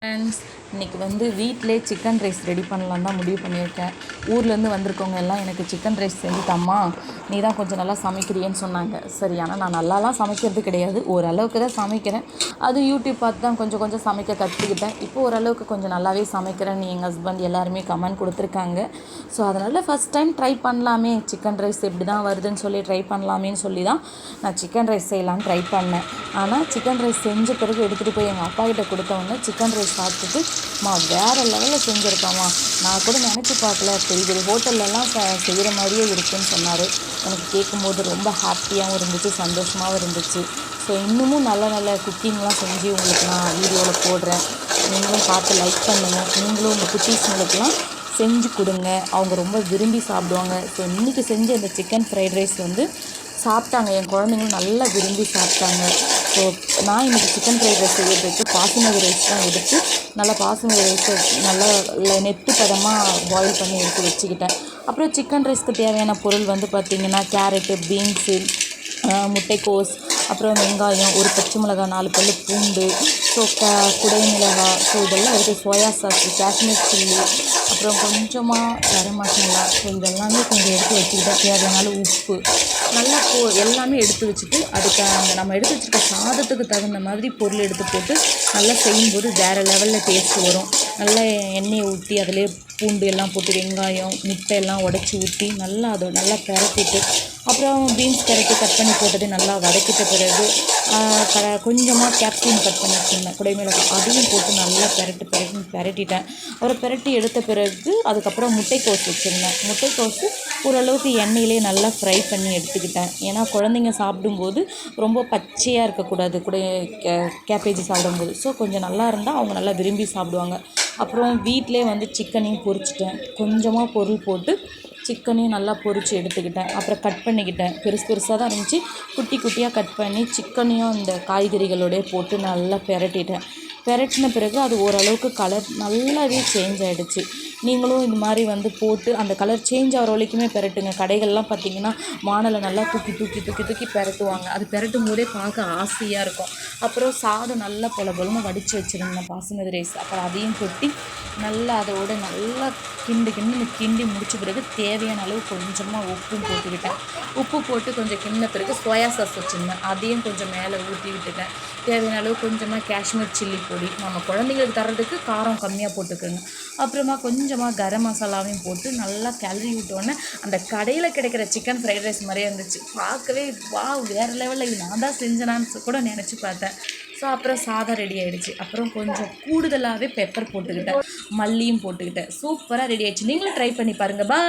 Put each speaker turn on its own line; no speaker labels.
Friends, இன்றைக்கி வீட்டிலே chicken rice ready பண்ணலான்னு தான் முடிவு பண்ணியிருக்கேன். ஊர்லேருந்து வந்திருக்கவங்க எல்லாம் எனக்கு சிக்கன் ரைஸ் செஞ்சு தம்மா, நீ தான் கொஞ்சம் நல்லா சமைக்கிறியேன்னு சொன்னாங்க. சரி, ஆனால் நான் நல்லாலாம் சமைக்கிறது கிடையாது, ஓரளவுக்கு தான் சமைக்கிறேன். அது யூடியூப் பார்த்து தான் கொஞ்சம் கொஞ்சம் சமைக்க கற்றுக்கிட்டேன். இப்போ ஓரளவுக்கு கொஞ்சம் நல்லாவே சமைக்கிறேன்னு எங்கள் ஹஸ்பண்ட் எல்லாருமே கமெண்ட் கொடுத்துருக்காங்க. ஸோ அதனால் ஃபஸ்ட் டைம் ட்ரை பண்ணலாமே, சிக்கன் ரைஸ் எப்படி தான் வருதுன்னு சொல்லி ட்ரை பண்ணலாமேன்னு சொல்லி தான் நான் சிக்கன் ரைஸ் செய்யலான்னு ட்ரை பண்ணேன். ஆனால் சிக்கன் ரைஸ் செஞ்ச பிறகு எடுத்துகிட்டு போய் எங்கள் அப்பா கிட்ட கொடுத்தவொடனே சிக்கன் ரைஸ் சாப்பிட்டுட்டு, வேறு லெவலில் செஞ்சுருக்காம்மா, நான் கூட நினச்சி பார்க்கல, பெரிய பெரிய ஹோட்டல்லலாம் செய்கிற மாதிரியே இருக்குதுன்னு சொன்னார். எனக்கு கேட்கும்போது ரொம்ப ஹாப்பியாகவும் இருந்துச்சு, சந்தோஷமாகவும் இருந்துச்சு. ஸோ இன்னமும் நல்ல நல்ல குக்கிங்லாம் செஞ்சு உங்களுக்கு நான் வீடியோவில் போடுறேன். நீங்களும் பார்த்து லைக் பண்ணுங்கள். நீங்களும் உங்கள் குட்டீஸ்ங்களுக்கெலாம் செஞ்சு கொடுங்க, அவங்க ரொம்ப விரும்பி சாப்பிடுவாங்க. ஸோ இன்றைக்கி செஞ்ச இந்த சிக்கன் ஃப்ரைட் ரைஸ் சாப்பிட்டாங்க, என் குழந்தைங்களும் நல்லா விரும்பி சாப்பிட்டாங்க. ஸோ நான் இன்றைக்கி சிக்கன் ஃப்ரைட் ரைஸ் செய்யறதுக்கு பாசுமதி ரைஸ் தான் எடுத்து நல்லா பாசுமதி ரைஸை நல்லா நெத்து பதமாக பாயில் பண்ணி எடுத்து வச்சுக்கிட்டேன். அப்புறம் சிக்கன் ரைஸ்க்கு தேவையான பொருள் பார்த்திங்கன்னா கேரட்டு, பீன்ஸு, முட்டைக்கோஸ், அப்புறம் வெங்காயம், ஒரு பச்சை மிளகாய், 4 பல்லு பூண்டு, ஸோ குடை மிளகாய், ஸோ இதெல்லாம் எடுத்து சோயா சாஸ், காஷ்மீர் சில்லி, அப்புறம் கொஞ்சமாக கரம் மசாலா, ஸோ இதெல்லாமே கொஞ்சம் எடுத்து வச்சுக்கிட்டேன். தேவையான உப்பு நல்லா எல்லாமே எடுத்து வச்சுட்டு, அதுக்கு அந்த நம்ம எடுத்து வச்சுருக்க சாதத்துக்கு தகுந்த மாதிரி பொருள் எடுத்து போட்டு நல்லா செய்யும்போது வேறு லெவலில் டேஸ்ட்டு வரும். நல்லா எண்ணெயை ஊற்றி அதிலே பூண்டு எல்லாம் போட்டு வெங்காயம், முட்டை எல்லாம் உடச்சி ஊற்றி அதை நல்லா பிரட்டிட்டு, அப்புறம் பீன்ஸ் கேரட்டு கட் பண்ணி போட்டது நல்லா வதக்கிட்ட பிறகு கொஞ்சமாக கேப்சிகம் கட் பண்ணி வச்சுருந்தேன், குடைமிளகாய், அதையும் போட்டு நல்லா பிரட்டிட்டேன். அப்புறம் பிரட்டி எடுத்த பிறகு அதுக்கப்புறம் முட்டைக்கோஸ் வச்சுருந்தேன். முட்டைக்கோஸு ஓரளவுக்கு எண்ணெயிலே நல்லா ஃப்ரை பண்ணி எடுத்துக்கிட்டேன். ஏன்னா குழந்தைங்க சாப்பிடும்போது ரொம்ப பச்சையாக இருக்கக்கூடாது, கேபேஜி சாப்பிடும்போது. ஸோ கொஞ்சம் நல்லா இருந்தால் அவங்க நல்லா விரும்பி சாப்பிடுவாங்க. அப்புறம் வீட்டிலே சிக்கனையும் பொரிச்சிட்டேன். கொஞ்சமாக பொருள் போட்டு சிக்கனையும் நல்லா பொரித்து எடுத்துக்கிட்டேன். அப்புறம் கட் பண்ணிக்கிட்டேன், பெருசாக தான் இருந்துச்சு, குட்டி குட்டியாக கட் பண்ணி சிக்கனையும் அந்த காய்கறிகளோடய போட்டு நல்லா பிரட்டிட்டேன். பிரட்டின பிறகு அது ஓரளவுக்கு கலர் நல்லாவே சேஞ்ச் ஆகிடுச்சு. நீங்களும் இது மாதிரி போட்டு அந்த கலர் சேஞ்ச் ஆகிற வரைக்குமே பிரட்டுங்க. கடைகள்லாம் பார்த்திங்கன்னா வானலை நல்லா தூக்கி தூக்கி தூக்கி தூக்கி பிரட்டுவாங்க. அது பிரட்டும் போதே பார்க்க ஆசையாக இருக்கும். அப்புறம் சாதம் நல்லா பொலன்னு வடித்து வச்சுருந்தேன் பாசுமதி ரைஸ். அப்புறம் அதையும் கொட்டி நல்லா அதோட நல்லா கிண்டி முடிச்ச பிறகு தேவையான அளவு கொஞ்சமாக உப்பும் போட்டுக்கிட்டேன். உப்பு போட்டு கொஞ்சம் கிண்ட பிறகு சோயா சாஸ் வச்சுருந்தேன், அதையும் கொஞ்சம் மேலே ஊற்றி விட்டுட்டேன். தேவையான அளவு கொஞ்சமாக காஷ்மீர் சில்லி பொடி, நம்ம குழந்தைங்களுக்கு தர்றதுக்கு காரம் கம்மியாக போட்டுக்கோங்க. அப்புறமா கொஞ்சமாக கரம் மசாலாவையும் போட்டு நல்லா கிளறி விட்டோன்னே அந்த கடையில் கிடைக்கிற சிக்கன் ஃப்ரைட் ரைஸ் மாதிரியே இருந்துச்சு. பார்க்கவே வேறு லெவலில் இது நான் தான் செஞ்சேனான்னு கூட நினச்சி பார்த்தேன். ஸோ அப்புறம் சாதம் ரெடி ஆகிடுச்சு. அப்புறம் கொஞ்சம் கூடுதலாகவே பெப்பர் போட்டுக்கிட்டேன், மல்லியும் போட்டுக்கிட்டேன். சூப்பராக ரெடி ஆகிடுச்சு. நீங்களும் ட்ரை பண்ணி பாருங்கள். பாய்.